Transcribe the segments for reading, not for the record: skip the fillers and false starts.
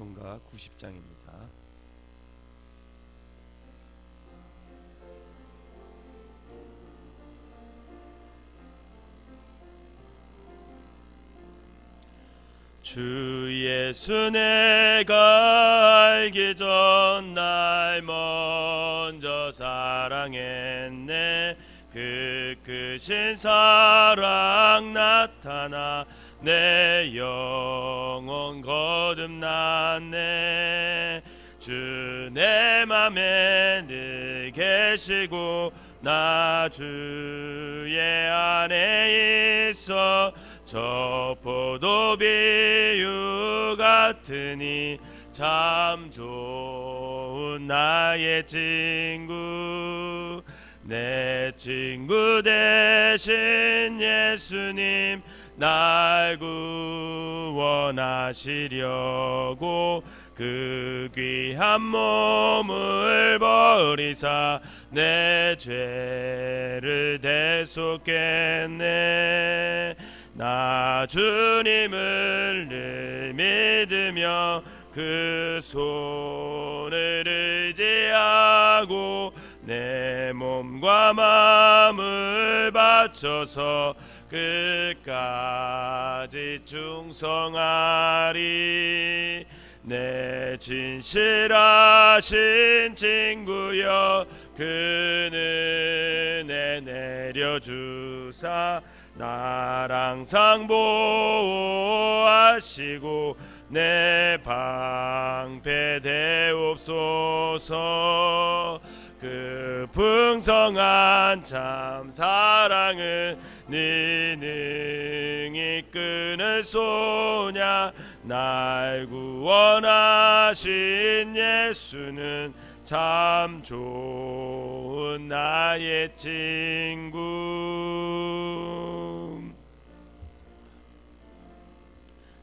찬송가 90장입니다. 주 예수 내가 알기 전 날 먼저 사랑했네. 그 크신 사랑 나타나 내 영혼 거듭났네. 주 내 맘에 늘 계시고 나 주의 안에 있어. 저 포도비유 같으니 참 좋은 나의 친구. 내 친구 되신 예수님 날 구원하시려고 그 귀한 몸을 버리사 내 죄를 대속했네. 나 주님을 늘 믿으며 그 손을 의지하고 내 몸과 마음을 바쳐서 끝까지 충성하리. 내 진실하신 친구여 그 은혜 내려주사 날 항상 보호하시고 내 방패 되옵소서. 그 풍성한 참 사랑은 네 능히 끊을 소냐. 날 구원하신 예수는 참 좋은 나의 친구.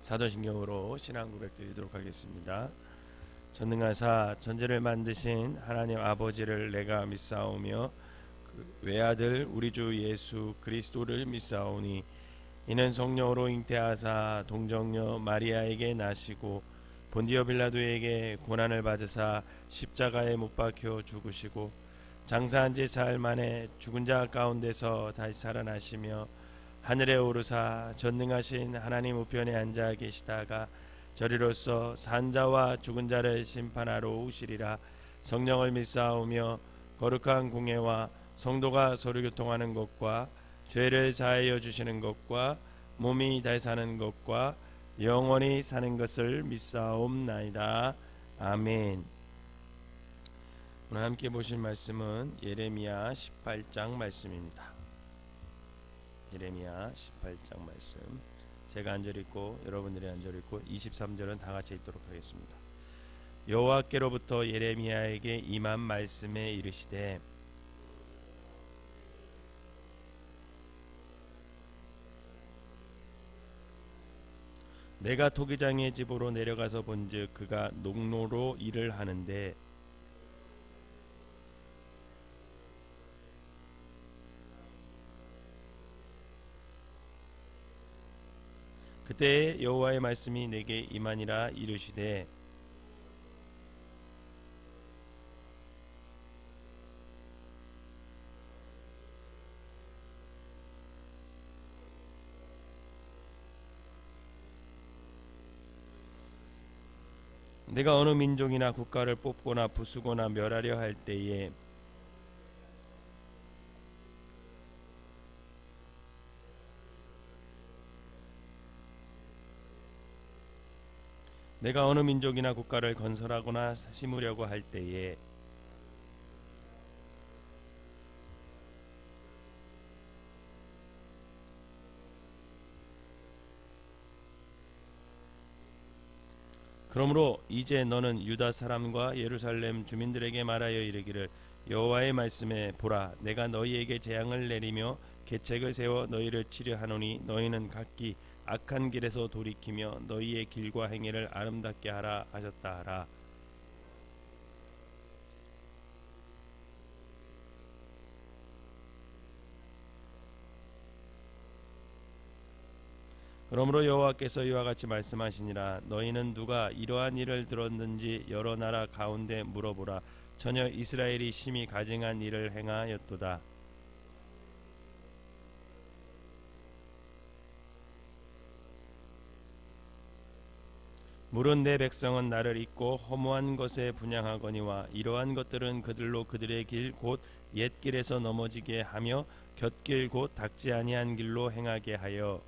사도신경으로 신앙 고백 드리도록 하겠습니다. 전능하사 전지를 만드신 하나님 아버지를 내가 믿사오며 그 외아들 우리 주 예수 그리스도를 믿사오니 이는 성령으로 잉태하사 동정녀 마리아에게 나시고 본디오 빌라도에게 고난을 받으사 십자가에 못 박혀 죽으시고 장사한 지 사흘 만에 죽은 자 가운데서 다시 살아나시며 하늘에 오르사 전능하신 하나님 우편에 앉아 계시다가 저리로서 산자와 죽은 자를 심판하러 오시리라. 성령을 믿사오며 거룩한 공회와 성도가 서로 교통하는 것과 죄를 사하여 주시는 것과 몸이 다시 사는 것과 영원히 사는 것을 믿사옵나이다. 아멘. 오늘 함께 보실 말씀은 예레미야 18장 말씀입니다. 예레미야 18장 말씀, 제가 한 절 읽고 여러분들이 한 절 읽고 23절은 다 같이 읽도록 하겠습니다. 여호와께로부터 예레미야에게 임한 말씀에 이르시되 내가 토기장의 집으로 내려가서 본즉 그가 농로로 일을 하는데 그때 여호와의 말씀이 내게 임하니라. 이르시되 내가 어느 민족이나 국가를 뽑거나 부수거나 멸하려 할 때에 내가 어느 민족이나 국가를 건설하거나 심으려고 할 때에 그러므로 이제 너는 유다 사람과 예루살렘 주민들에게 말하여 이르기를 여호와의 말씀에 보라, 내가 너희에게 재앙을 내리며 계책을 세워 너희를 치려 하노니 너희는 각기 악한 길에서 돌이키며 너희의 길과 행위를 아름답게 하라 하셨다 하라. 그러므로 여호와께서 이와 같이 말씀하시니라. 너희는 누가 이러한 일을 들었는지 여러 나라 가운데 물어보라. 전혀 이스라엘이 심히 가증한 일을 행하였도다. 물은 내 백성은 나를 잊고 허무한 것에 분향하거니와 이러한 것들은 그들로 그들의 길 곧 옛길에서 넘어지게 하며 곁길 곧 닦지 아니한 길로 행하게 하여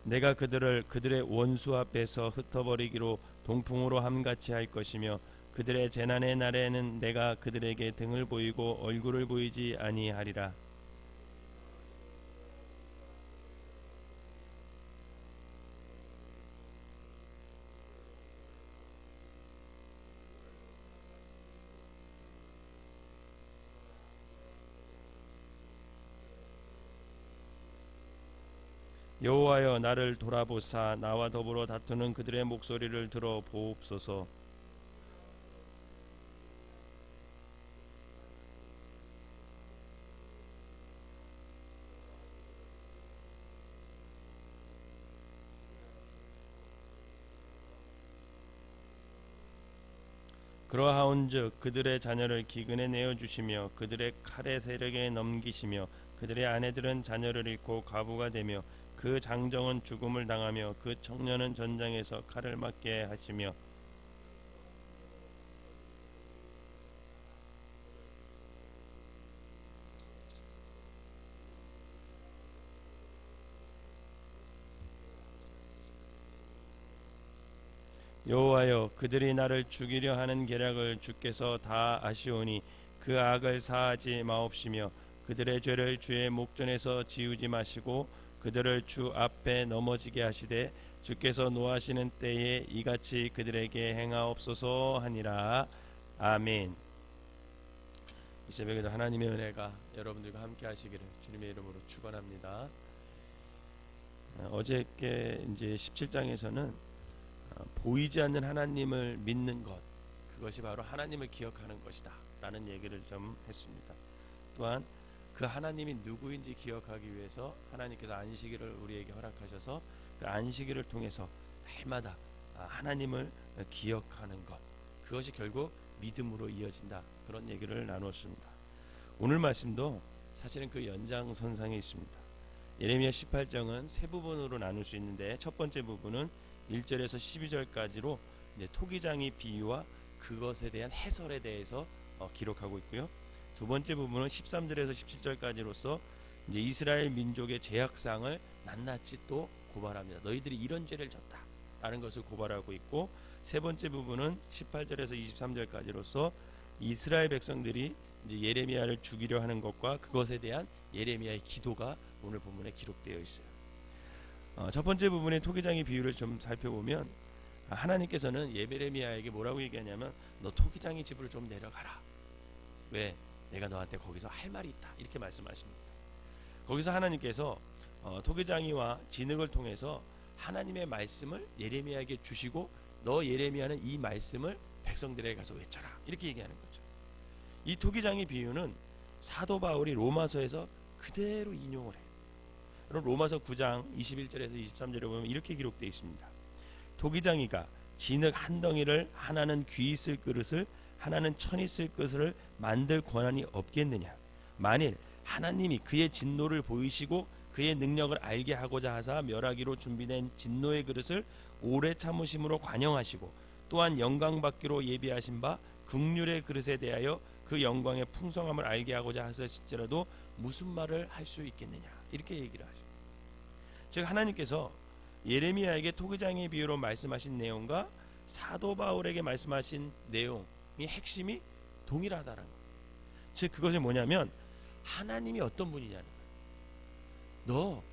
내가 그들을 그들의 원수 앞에서 흩어버리기로 동풍으로 함같이 할 것이며 그들의 재난의 날에는 내가 그들에게 등을 보이고 얼굴을 보이지 아니하리라. 여호와여 나를 돌아보사 나와 더불어 다투는 그들의 목소리를 들어 보옵소서. 그러하온즉 그들의 자녀를 기근에 내어 주시며 그들의 칼의 세력에 넘기시며 그들의 아내들은 자녀를 잃고 과부가 되며 그 장정은 죽음을 당하며 그 청년은 전장에서 칼을 맞게 하시며 여호와여 그들이 나를 죽이려 하는 계략을 주께서 다 아시오니 그 악을 사하지 마옵시며 그들의 죄를 주의 목전에서 지우지 마시고 그들을 주 앞에 넘어지게 하시되 주께서 노하시는 때에 이같이 그들에게 행하옵소서 하니라. 아멘. 이 새벽에도 하나님의 은혜가 여러분들과 함께 하시기를 주님의 이름으로 축원합니다. 어저께 이제 17장에서는 보이지 않는 하나님을 믿는 것, 그것이 바로 하나님을 기억하는 것이다 라는 얘기를 좀 했습니다. 또한 그 하나님이 누구인지 기억하기 위해서 하나님께서 안식일을 우리에게 허락하셔서 그 안식일을 통해서 날마다 하나님을 기억하는 것, 그것이 결국 믿음으로 이어진다, 그런 얘기를 나눴습니다. 오늘 말씀도 사실은 그 연장선상에 있습니다. 예레미야 18장은 세 부분으로 나눌 수 있는데 첫 번째 부분은 1절에서 12절까지로 이제 토기장의 비유와 그것에 대한 해설에 대해서 기록하고 있고요. 두 번째 부분은 13절에서 17절까지로서 이제 이스라엘 민족의 죄악상을 낱낱이 또 고발합니다. 너희들이 이런 죄를 졌다라는 것을 고발하고 있고, 세 번째 부분은 18절에서 23절까지로서 이스라엘 백성들이 이제 예레미야를 죽이려 하는 것과 그것에 대한 예레미야의 기도가 오늘 본문에 기록되어 있어요. 첫 번째 부분의 토기장의 비유를 좀 살펴보면 하나님께서는 예레미야에게 뭐라고 얘기하냐면 너 토기장의 집으로 좀 내려가라. 왜? 내가 너한테 거기서 할 말이 있다, 이렇게 말씀하십니다. 거기서 하나님께서 토기장이와 진흙을 통해서 하나님의 말씀을 예레미야에게 주시고 너 예레미야는 이 말씀을 백성들에게 가서 외쳐라, 이렇게 얘기하는 거죠. 이 토기장의 비유는 사도 바울이 로마서에서 그대로 인용을 해요. 로마서 9장 21절에서 23절에 보면 이렇게 기록되어 있습니다. 토기장이가 진흙 한 덩이를 하나는 귀 있을 그릇을 하나는 천 있을 그릇을 만들 권한이 없겠느냐. 만일 하나님이 그의 진노를 보이시고 그의 능력을 알게 하고자 하사 멸하기로 준비된 진노의 그릇을 오래 참으심으로 관영하시고 또한 영광받기로 예비하신 바 긍휼의 그릇에 대하여 그 영광의 풍성함을 알게 하고자 하실지라도 무슨 말을 할 수 있겠느냐, 이렇게 얘기를 하십니다. 즉 하나님께서 예레미야에게 토기장의 비유로 말씀하신 내용과 사도 바울에게 말씀하신 내용의 핵심이 동일하다는 것. 즉 그것이 뭐냐면 하나님이 어떤 분이냐는 거예요.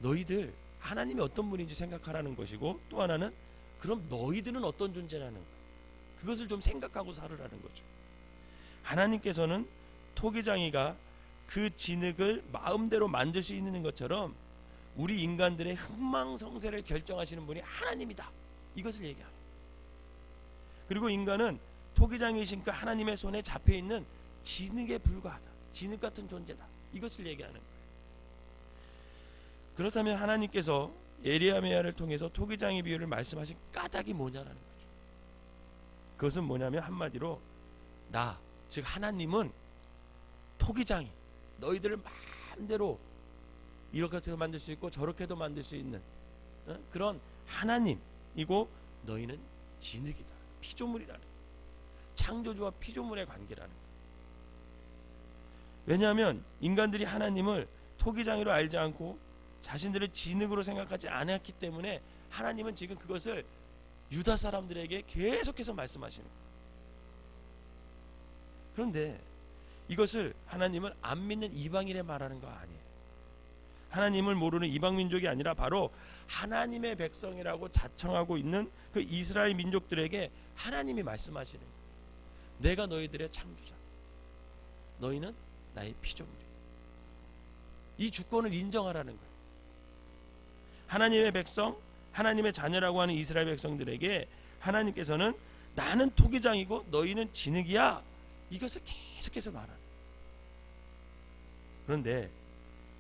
너희들 하나님이 어떤 분인지 생각하라는 것이고, 또 하나는 그럼 너희들은 어떤 존재라는 거예요. 그것을 좀 생각하고 살으라는 거죠. 하나님께서는 토기장이가 그 진흙을 마음대로 만들 수 있는 것처럼 우리 인간들의 흥망성쇠를 결정하시는 분이 하나님이다, 이것을 얘기하는. 그리고 인간은 토기장이신 그 하나님의 손에 잡혀있는 진흙에 불과하다. 진흙 같은 존재다. 이것을 얘기하는 거예요. 그렇다면 하나님께서 예레미야를 통해서 토기장의 비유를 말씀하신 까닭이 뭐냐라는 거죠. 그것은 뭐냐면 한마디로 나, 즉 하나님은 토기장이 너희들을 마음대로 이렇게도 만들 수 있고 저렇게도 만들 수 있는 그런 하나님이고 너희는 진흙이다. 피조물이라는 거예요. 창조주와 피조물의 관계라는 거예요. 왜냐하면 인간들이 하나님을 토기장이로 알지 않고 자신들의 진흙으로 생각하지 않았기 때문에 하나님은 지금 그것을 유다 사람들에게 계속해서 말씀하시는 거예요. 그런데 이것을 하나님은 안 믿는 이방인에 말하는 거 아니에요. 하나님을 모르는 이방 민족이 아니라 바로 하나님의 백성이라고 자청하고 있는 그 이스라엘 민족들에게 하나님이 말씀하시는 거예요. 내가 너희들의 창조자, 너희는 나의 피조물이야. 이 주권을 인정하라는 거예요. 하나님의 백성, 하나님의 자녀라고 하는 이스라엘 백성들에게 하나님께서는 나는 토기장이고 너희는 진흙이야, 이것을 계속해서 말하는 거예요. 그런데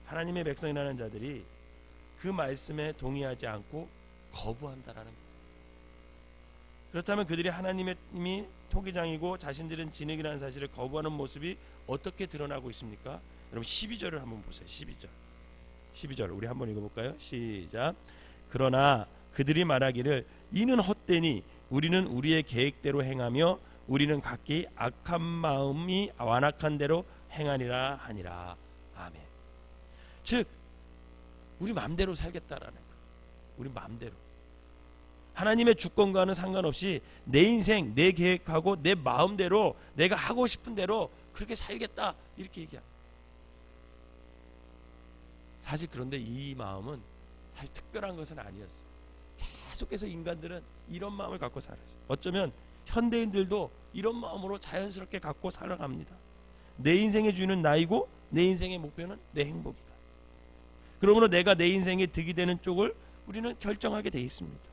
하나님의 백성이라는 자들이 그 말씀에 동의하지 않고 거부한다라는 거예요. 그렇다면 그들이 하나님이 토기장이고 자신들은 진흙이라는 사실을 거부하는 모습이 어떻게 드러나고 있습니까? 여러분 12절을 한번 보세요. 12절 우리 한번 읽어볼까요? 시작. 그러나 그들이 말하기를 이는 헛되니 우리는 우리의 계획대로 행하며 우리는 각기 악한 마음이 완악한 대로 행하리라 하니라. 아멘. 즉 우리 마음대로 살겠다라는 거예요. 우리 마음대로. 하나님의 주권과는 상관없이 내 인생, 내 계획하고 내 마음대로 내가 하고 싶은 대로 그렇게 살겠다, 이렇게 얘기합니다. 사실 그런데 이 마음은 사실 특별한 것은 아니었어요. 계속해서 인간들은 이런 마음을 갖고 살아요. 어쩌면 현대인들도 이런 마음으로 자연스럽게 갖고 살아갑니다. 내 인생의 주인은 나이고 내 인생의 목표는 내 행복이다. 그러므로 내가 내 인생의 득이 되는 쪽을 우리는 결정하게 돼 있습니다.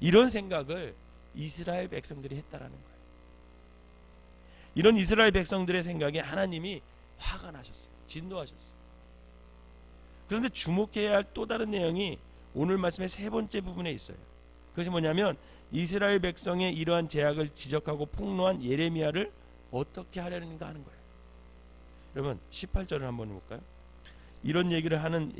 이런 생각을 이스라엘 백성들이 했다라는 거예요. 이런 이스라엘 백성들의 생각에 하나님이 화가 나셨어요. 진노하셨어요. 그런데 주목해야 할 또 다른 내용이 오늘 말씀의 세 번째 부분에 있어요. 그것이 뭐냐면 이스라엘 백성의 이러한 제약을 지적하고 폭로한 예레미야를 어떻게 하려는가 하는 거예요. 여러분 18절을 한번 볼까요? 이런 얘기를 하는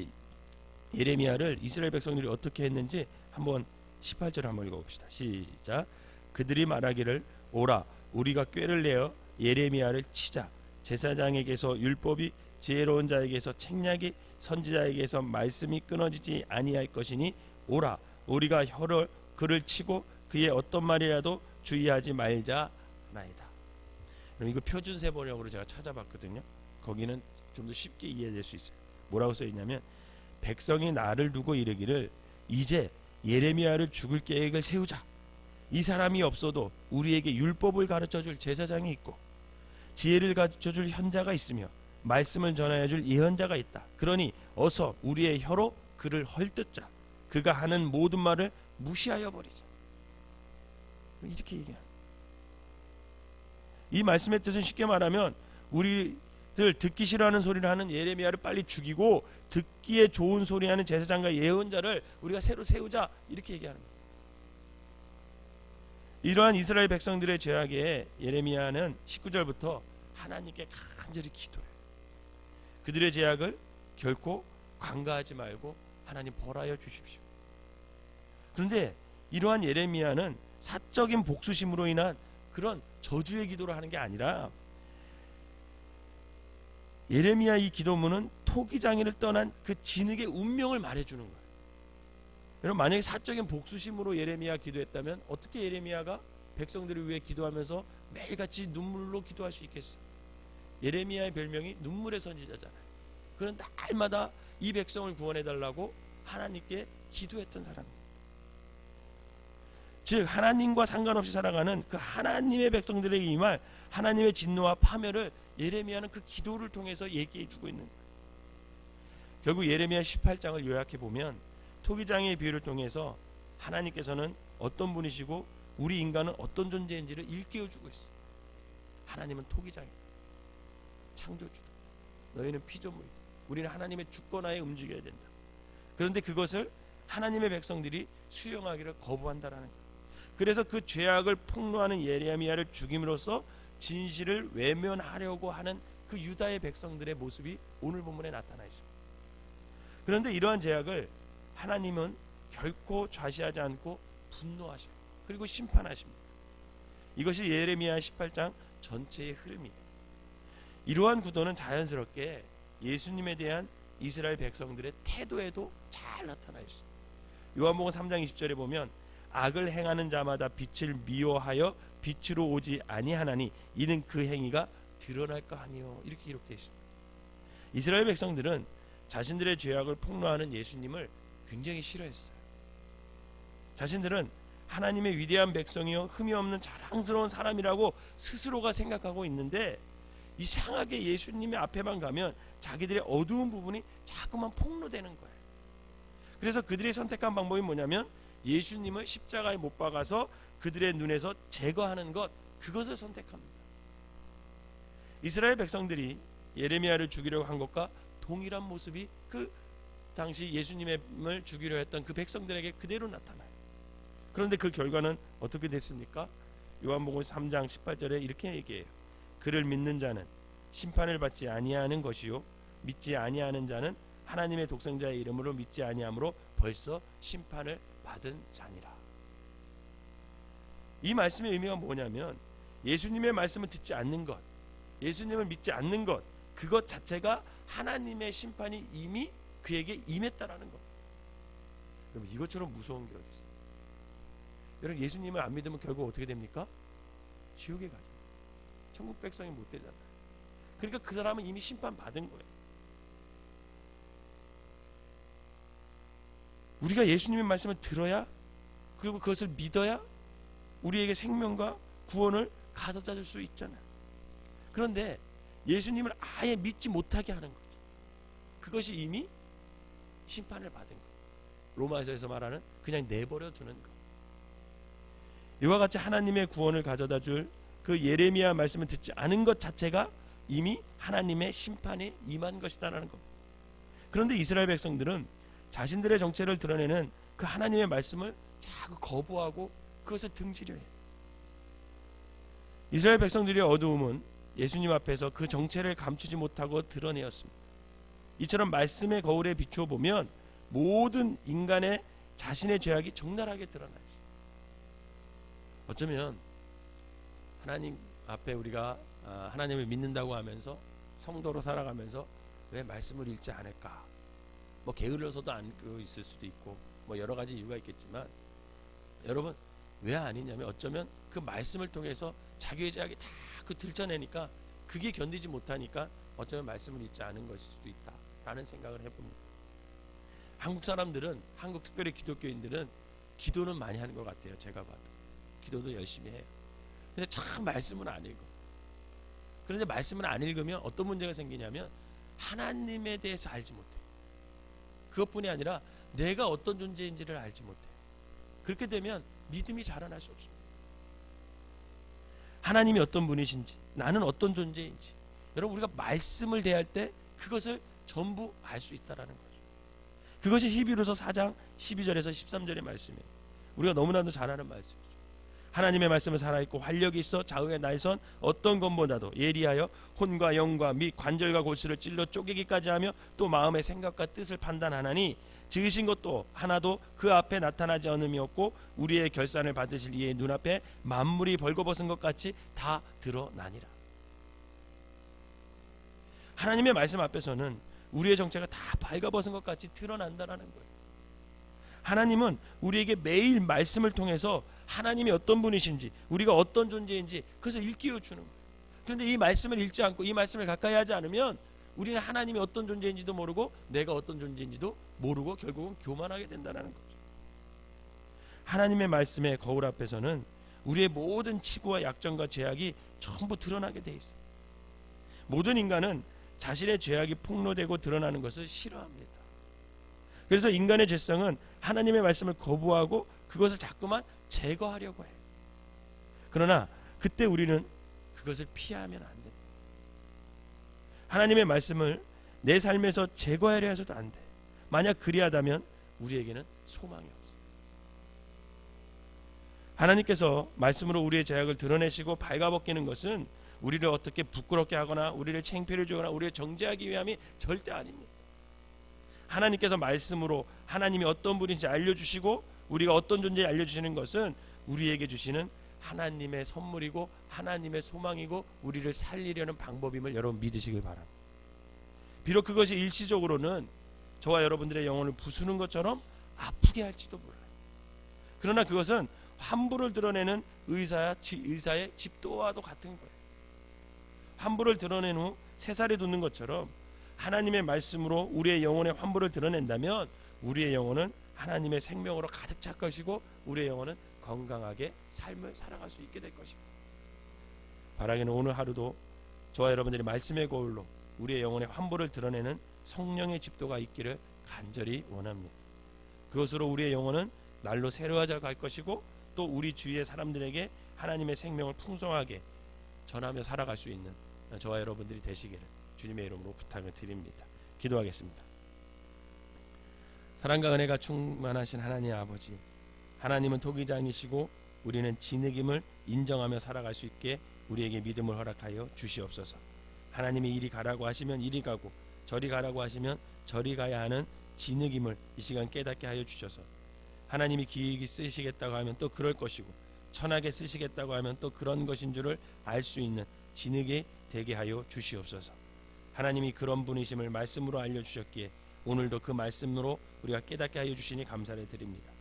예레미야를 이스라엘 백성들이 어떻게 했는지 한번 18절을 한번 읽어봅시다. 시작. 그들이 말하기를 오라 우리가 꾀를 내어 예레미야를 치자. 제사장에게서 율법이 지혜로운 자에게서 책략이 선지자에게서 말씀이 끊어지지 아니할 것이니 오라 우리가 혀를 그를 치고 그의 어떤 말이라도 주의하지 말자 나이다. 이거 표준세 번역으로 제가 찾아봤거든요. 거기는 좀 더 쉽게 이해될 수 있어요. 뭐라고 써있냐면 백성이 나를 두고 이르기를 이제 예레미야를 죽일 계획을 세우자. 이 사람이 없어도 우리에게 율법을 가르쳐줄 제사장이 있고 지혜를 가르쳐줄 현자가 있으며 말씀을 전하여줄 예언자가 있다. 그러니 어서 우리의 혀로 그를 헐뜯자. 그가 하는 모든 말을 무시하여 버리자. 이렇게 얘기해요. 이 말씀의 뜻은 쉽게 말하면 우리들 듣기 싫어하는 소리를 하는 예레미야를 빨리 죽이고 듣기에 좋은 소리 하는 제사장과 예언자를 우리가 새로 세우자, 이렇게 얘기하는 거예요. 이러한 이스라엘 백성들의 죄악에 예레미야는 19절부터 하나님께 간절히 기도해요. 그들의 죄악을 결코 간과하지 말고 하나님 벌하여 주십시오. 그런데 이러한 예레미야는 사적인 복수심으로 인한 그런 저주의 기도를 하는 게 아니라 예레미야 이 기도문은 토기장이를 떠난 그 진흙의 운명을 말해주는 거예요. 여러분 만약에 사적인 복수심으로 예레미야 기도했다면 어떻게 예레미야가 백성들을 위해 기도하면서 매일같이 눈물로 기도할 수 있겠어요? 예레미야의 별명이 눈물의 선지자잖아요. 그런 날마다 이 백성을 구원해달라고 하나님께 기도했던 사람입니다. 즉 하나님과 상관없이 살아가는 그 하나님의 백성들에게 임할 하나님의 진노와 파멸을 예레미야는 그 기도를 통해서 얘기해 주고 있는 거예요. 결국 예레미야 18장을 요약해 보면 토기장의 비유를 통해서 하나님께서는 어떤 분이시고 우리 인간은 어떤 존재인지를 일깨워주고 있어. 하나님은 토기장이다. 창조주다. 너희는 피조물이다. 우리는 하나님의 주권하에 움직여야 된다. 그런데 그것을 하나님의 백성들이 수용하기를 거부한다라는 거예요. 그래서 그 죄악을 폭로하는 예레미야를 죽임으로써 진실을 외면하려고 하는 그 유다의 백성들의 모습이 오늘 본문에 나타나 있습니다. 그런데 이러한 죄악을 하나님은 결코 좌시하지 않고 분노하셔요. 그리고 심판하십니다. 이것이 예레미야 18장 전체의 흐름이에요. 이러한 구도는 자연스럽게 예수님에 대한 이스라엘 백성들의 태도에도 잘 나타나 있어요. 요한복음 3장 20절에 보면 악을 행하는 자마다 빛을 미워하여 빛으로 오지 아니하나니 이는 그 행위가 드러날까 하니요. 이렇게 기록되어 있습니다. 이스라엘 백성들은 자신들의 죄악을 폭로하는 예수님을 굉장히 싫어했어요. 자신들은 하나님의 위대한 백성이요 흠이 없는 자랑스러운 사람이라고 스스로가 생각하고 있는데 이상하게 예수님의 앞에만 가면 자기들의 어두운 부분이 자꾸만 폭로되는 거예요. 그래서 그들이 선택한 방법이 뭐냐면 예수님을 십자가에 못 박아서 그들의 눈에서 제거하는 것, 그것을 선택합니다. 이스라엘 백성들이 예레미야를 죽이려고 한 것과 동일한 모습이 그 당시 예수님을 죽이려 했던 그 백성들에게 그대로 나타나요. 그런데 그 결과는 어떻게 됐습니까? 요한복음 3장 18절에 이렇게 얘기해요. 그를 믿는 자는 심판을 받지 아니하는 것이요 믿지 아니하는 자는 하나님의 독생자의 이름으로 믿지 아니하므로 벌써 심판을 받은 자니라. 이 말씀의 의미가 뭐냐면 예수님의 말씀을 듣지 않는 것, 예수님을 믿지 않는 것, 그것 자체가 하나님의 심판이 이미 그에게 임했다라는 것. 여러분, 이것처럼 무서운 게 어디 있어요? 여러분, 예수님을 안 믿으면 결국 어떻게 됩니까? 지옥에 가죠. 천국 백성이 못 되잖아요. 그러니까 그 사람은 이미 심판 받은 거예요. 우리가 예수님의 말씀을 들어야, 그리고 그것을 믿어야 우리에게 생명과 구원을 가져다 줄 수 있잖아요. 그런데 예수님을 아예 믿지 못하게 하는 거죠. 그것이 이미 심판을 받은 거예요. 로마서에서 말하는 그냥 내버려 두는 것. 이와 같이 하나님의 구원을 가져다 줄 그 예레미야 말씀을 듣지 않은 것 자체가 이미 하나님의 심판에 임한 것이다라는 겁니다. 그런데 이스라엘 백성들은 자신들의 정체를 드러내는 그 하나님의 말씀을 자꾸 거부하고 그것을 등지려 해요. 이스라엘 백성들의 어두움은 예수님 앞에서 그 정체를 감추지 못하고 드러내었습니다. 이처럼 말씀의 거울에 비추어 보면 모든 인간의 자신의 죄악이 적나라하게 드러나요. 어쩌면 하나님 앞에 우리가 하나님을 믿는다고 하면서 성도로 살아가면서 왜 말씀을 읽지 않을까? 뭐 게을러서도 안 있을 수도 있고 뭐 여러 가지 이유가 있겠지만 여러분 왜 아니냐면 어쩌면 그 말씀을 통해서 자기의 죄악이 다 그 들춰내니까 그게 견디지 못하니까 어쩌면 말씀을 읽지 않은 것일 수도 있다라는 생각을 해봅니다. 한국 사람들은, 한국 특별히 기독교인들은 기도는 많이 하는 것 같아요. 제가 봐도 기도도 열심히 해요. 근데 참 말씀은 안 읽어. 그런데 말씀을 안 읽으면 어떤 문제가 생기냐면 하나님에 대해서 알지 못해. 그것뿐이 아니라 내가 어떤 존재인지를 알지 못해. 그렇게 되면 믿음이 자라날 수 없습니다. 하나님이 어떤 분이신지, 나는 어떤 존재인지, 여러분 우리가 말씀을 대할 때 그것을 전부 알 수 있다라는 거죠. 그것이 히브리서 4장 12절에서 13절의 말씀이에요. 우리가 너무나도 잘 아는 말씀이죠. 하나님의 말씀은 살아있고 활력이 있어 좌우의 날선 어떤 것보다도 예리하여 혼과 영과 및 관절과 골수를 찔러 쪼개기까지 하며 또 마음의 생각과 뜻을 판단하나니 지으신 것도 하나도 그 앞에 나타나지 않음이 없고 우리의 결산을 받으실 이의 눈앞에 만물이 벌거벗은 것 같이 다 드러나니라. 하나님의 말씀 앞에서는 우리의 정체가 다 발가벗은 것 같이 드러난다라는 거예요. 하나님은 우리에게 매일 말씀을 통해서 하나님이 어떤 분이신지, 우리가 어떤 존재인지 그것을 일깨워 주는 거예요. 그런데 이 말씀을 읽지 않고 이 말씀을 가까이 하지 않으면 우리는 하나님이 어떤 존재인지도 모르고 내가 어떤 존재인지도 모르고 결국은 교만하게 된다는 거죠. 하나님의 말씀의 거울 앞에서는 우리의 모든 치부와 약점과 죄악이 전부 드러나게 돼 있어요. 모든 인간은 자신의 죄악이 폭로되고 드러나는 것을 싫어합니다. 그래서 인간의 죄성은 하나님의 말씀을 거부하고 그것을 자꾸만 제거하려고 해요. 그러나 그때 우리는 그것을 피하면 안 됩니다. 하나님의 말씀을 내 삶에서 제거하려 해서도 안 돼. 만약 그리하다면 우리에게는 소망이 없어요. 하나님께서 말씀으로 우리의 죄악을 드러내시고 발가벗기는 것은 우리를 어떻게 부끄럽게 하거나 우리를 창피를 주거나 우리를 정죄하기 위함이 절대 아닙니다. 하나님께서 말씀으로 하나님이 어떤 분인지 알려주시고 우리가 어떤 존재인지 알려주시는 것은 우리에게 주시는 하나님의 선물이고 하나님의 소망이고 우리를 살리려는 방법임을 여러분 믿으시길 바랍니다. 비록 그것이 일시적으로는 저와 여러분들의 영혼을 부수는 것처럼 아프게 할지도 몰라요. 그러나 그것은 환부를 드러내는 의사의 집도와도 같은 거예요. 환부를 드러낸 후 새살이 돋는 것처럼 하나님의 말씀으로 우리의 영혼의 환부를 드러낸다면 우리의 영혼은 하나님의 생명으로 가득 찰 것이고 우리의 영혼은 건강하게 삶을 살아갈 수 있게 될 것입니다. 바라기는 오늘 하루도 저와 여러분들이 말씀의 거울로 우리의 영혼의 환부를 드러내는 성령의 집도가 있기를 간절히 원합니다. 그것으로 우리의 영혼은 날로 새로워져 갈 것이고 또 우리 주위의 사람들에게 하나님의 생명을 풍성하게 전하며 살아갈 수 있는 저와 여러분들이 되시기를 주님의 이름으로 부탁을 드립니다. 기도하겠습니다. 사랑과 은혜가 충만하신 하나님 아버지, 하나님은 토기장이시고 우리는 진흙임을 인정하며 살아갈 수 있게 우리에게 믿음을 허락하여 주시옵소서. 하나님이 이리 가라고 하시면 이리 가고 저리 가라고 하시면 저리 가야 하는 진흙임을 이 시간 깨닫게 하여 주셔서 하나님이 기획이 쓰시겠다고 하면 또 그럴 것이고 천하게 쓰시겠다고 하면 또 그런 것인 줄을 알 수 있는 진흙이 되게 하여 주시옵소서. 하나님이 그런 분이심을 말씀으로 알려주셨기에 오늘도 그 말씀으로 우리가 깨닫게 하여 주시니 감사를 드립니다.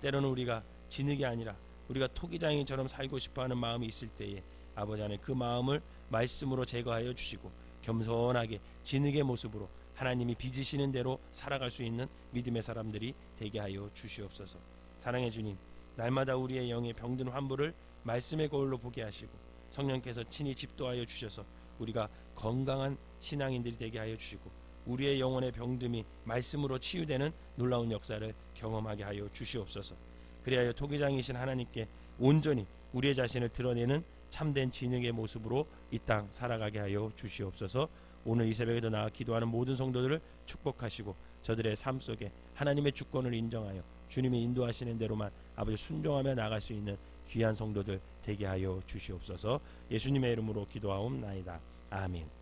때로는 우리가 진흙이 아니라 우리가 토기장이처럼 살고 싶어하는 마음이 있을 때에 아버지 안에 그 마음을 말씀으로 제거하여 주시고 겸손하게 진흙의 모습으로 하나님이 빚으시는 대로 살아갈 수 있는 믿음의 사람들이 되게 하여 주시옵소서. 사랑의 주님, 날마다 우리의 영의 병든 환부를 말씀의 거울로 보게 하시고 성령께서 친히 집도하여 주셔서 우리가 건강한 신앙인들이 되게 하여 주시고 우리의 영혼의 병듦이 말씀으로 치유되는 놀라운 역사를 경험하게 하여 주시옵소서. 그리하여 토기장이신 하나님께 온전히 우리의 자신을 드러내는 참된 진흙의 모습으로 이 땅 살아가게 하여 주시옵소서. 오늘 이 새벽에도 나와 기도하는 모든 성도들을 축복하시고 저들의 삶 속에 하나님의 주권을 인정하여 주님이 인도하시는 대로만 아버지 순종하며 나갈 수 있는 귀한 성도들 되게 하여 주시옵소서. 예수님의 이름으로 기도하옵나이다. 아멘.